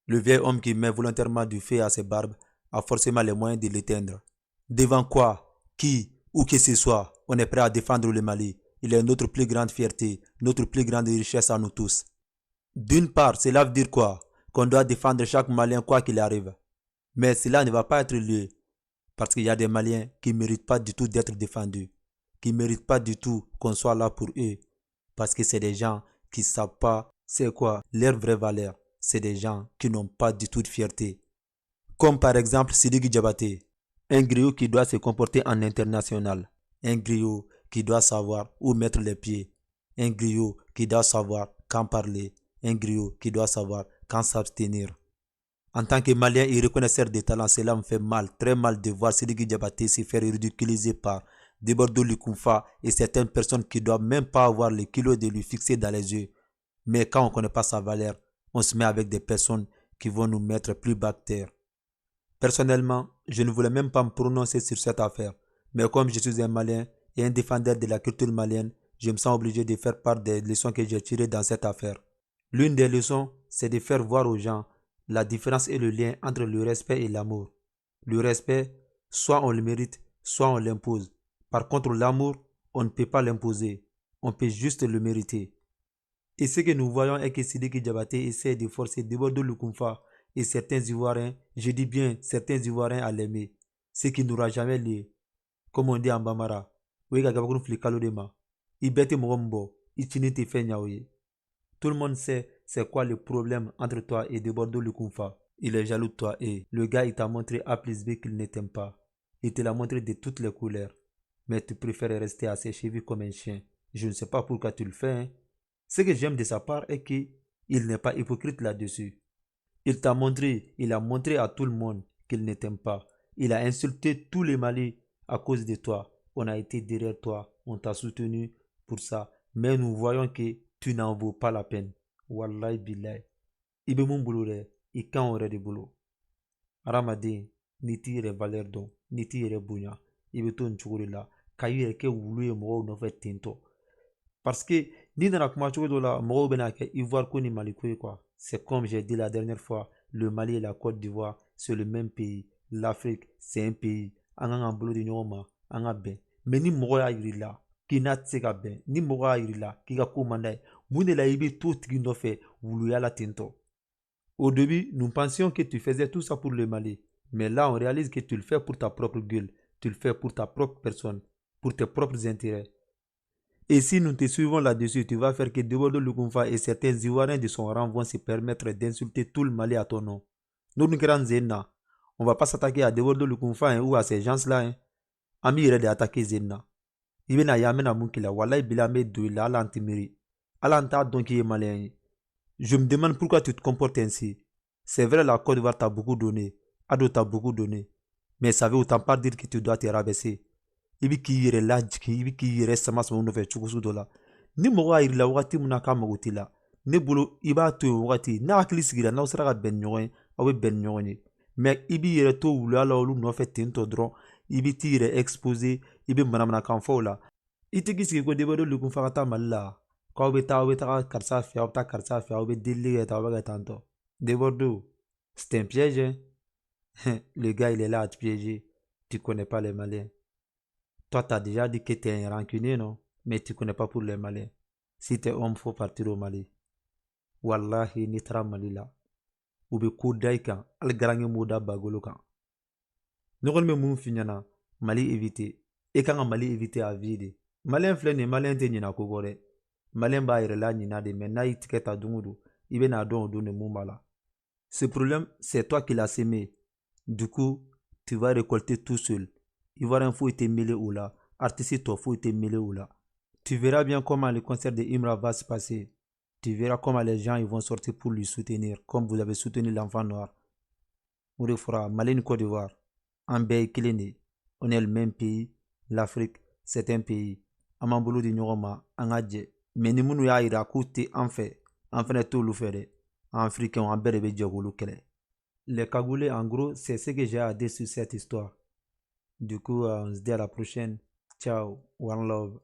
Le vieil homme qui met volontairement du feu à ses barbes a forcément les moyens de l'éteindre. Devant quoi, qui ou que ce soit, on est prêt à défendre le Mali. Il est notre plus grande fierté, notre plus grande richesse à nous tous. D'une part, cela veut dire quoi? Qu'on doit défendre chaque Malien quoi qu'il arrive. Mais cela ne va pas être lieu. Parce qu'il y a des Maliens qui ne méritent pas du tout d'être défendus. Qui ne méritent pas du tout qu'on soit là pour eux. Parce que c'est des gens qui ne savent pas c'est quoi leur vraie valeur. C'est des gens qui n'ont pas du tout de fierté. Comme par exemple Sidiki Diabaté. Un griot qui doit se comporter en international. Un griot qui doit savoir où mettre les pieds. Un griot qui doit savoir quand parler. Un griot qui doit savoir quand s'abstenir. En tant que Malien et reconnaisseur des talents, cela me fait mal, très mal de voir Sidiki Diabaté se faire ridiculiser par Debordo Lukumfa et certaines personnes qui ne doivent même pas avoir le kilo de lui fixer dans les yeux. Mais quand on ne connaît pas sa valeur, on se met avec des personnes qui vont nous mettre plus bas que terre. Personnellement, je ne voulais même pas me prononcer sur cette affaire. Mais comme je suis un Malien et un défenseur de la culture malienne, je me sens obligé de faire part des leçons que j'ai tirées dans cette affaire. L'une des leçons, c'est de faire voir aux gens la différence et le lien entre le respect et l'amour. Le respect, soit on le mérite, soit on l'impose. Par contre, l'amour, on ne peut pas l'imposer. On peut juste le mériter. Et ce que nous voyons est que Sidiki Diabaté essaie de forcer Debordo Lukumfa et certains Ivoiriens, je dis bien certains Ivoiriens à l'aimer, ce qui n'aura jamais lieu. Comme on dit en Bambara, tout le monde sait c'est quoi le problème entre toi et Debordo Lukumfa. Il est jaloux de toi et le gars il t'a montré A plus B qu'il ne t'aime pas. Il te l'a montré de toutes les couleurs. Mais tu préfères rester à ses chevilles comme un chien. Je ne sais pas pourquoi tu le fais. Hein. Ce que j'aime de sa part est qu'il n'est pas hypocrite là-dessus. Il t'a montré, il a montré à tout le monde qu'il ne t'aime pas. Il a insulté tous les Maliens à cause de toi. On a été derrière toi, on t'a soutenu pour ça. Mais nous voyons que tu n'en vaux pas la peine. Wallahi billahi. Ibe mun bolo dɛ, I kan wɛrɛ de bolo. Hadamaden, n'i t'i yɛrɛ valeur dɔn, n'i t'i yɛrɛ bonya, I bɛ to nin cogo de la. Ka I yɛrɛ kɛ wulu ye mɔgɔw nɔfɛ tentɔ. Parce que n'i nana kuma cogo dɔ la, mɔgɔw bɛna kɛ Ivoire ko ni Mali ko ye quoi. C'est comme j'ai dit la dernière fois, le Mali et la Côte d'Ivoire, c'est le même pays. L'Afrique, c'est un pays. An kan k'an bolo di ɲɔgɔn ma, an ka bɛn. Mais ni mɔgɔ y'a yir'i la k'i n'a tɛ se ka bɛn, ni mɔgɔ y'a yir'i la k'i ka ko man d'a ye, mun de la I bɛ to tigi nɔfɛ wuluya la tentɔ. Au début, nous pensions que tu faisais tout ça pour le Mali. Mais là, on réalise que tu le fais pour ta propre gueule. Tu le fais pour ta propre personne, pour tes propres intérêts. Et si nous te suivons là-dessus, tu vas faire que Debordo Lukumfa et certains Ivoiriens de son rang vont se permettre d'insulter tout le Mali à ton nom. Nous, nous grands Zena, on va pas s'attaquer à Debordo Lukumfa hein, ou à ces gens-là. Hein. Ami irait d'attaquer Zena. Ibena yamena munkila, wallahi bilame douila, ala antimiri. Ala anta donc il est malin. Je me demande pourquoi tu te comportes ainsi. C'est vrai, la Côte d'Ivoire t'a beaucoup donné. Ado t'a beaucoup donné. Mais ça veut autant pas dire que tu dois te rabaisser. Ibi ki yere la jiki, ibi ki yere sama sama uno fe chukusu dola. Ni mɔgɔ y'a yir'i la wagati mun na k'a mago t'i la. Ne bolo i b'a to yen wagati. N'a hakili sigira n'aw sera ka bɛn ɲɔgɔn ye, aw bɛ bɛn ɲɔgɔn ye. Mais i b'i yɛrɛ to wuluya la olu nɔfɛ tentɔ dɔrɔn. I bi t'i yɛrɛ exposer, i bɛ manamanakan fɔ o la. I tɛ k'i sigi ko Debordo Lukumfa ka taa Mali la. K'aw bɛ taa karisa fɛ, aw bɛ taa karisa fɛ, aw bɛ delili kɛ tan, aw bɛ kɛ tantɔ. Debordo, c'est un piège. Hein? Le gars, il est là à te piéger. Tu connais pas les Maliens. Toi, tu as déjà dit que tu es un rancunier, non? Mais tu connais pas pour les Maliens. Si tu es homme, faut partir au Mali. Wallahi, ni tara Mali la. Ou be ko da i kan, hali garange mo da bagolo kan. Ne kɔni bɛ mun f'i ɲɛna, Mali éviter. E kan ka Mali éviter à vie de. Malien filɛ nin ye, Malien tɛ ɲina ko kɔ dɛ. Malien b'a yɛrɛ la ɲina de, mais n'a y'i tigɛ ta don o don, i bɛ n'a dɔn o don de mun b'a la. Ce problème, c'est toi qui l'as sémé. Du coup, tu vas récolter tout seul. Ivoirien faut te mêler ou là. Artiste toi faut te mêler ou là. Tu verras bien comment le concert de Imra va se passer. Tu verras comment les gens ils vont sortir pour lui soutenir, comme vous avez soutenu l'enfant noir. On fera Mali et Côte d'Ivoire. En bɛɛ kelen de. On est le même pays. L'Afrique, c'est un pays. An m'an bolo di ɲɔgɔn ma, an ka jɛ. Mais ni minnu y'a yira k'u tɛ an fɛ, an fɛnɛ t'olu fɛ dɛ. En africain, an bɛɛ de bɛ jɛ k'olu kɛlɛ. Les cagoulés, en gros, c'est ce que j'ai à dire sur cette histoire. Du coup, on se dit à la prochaine. Ciao, one love.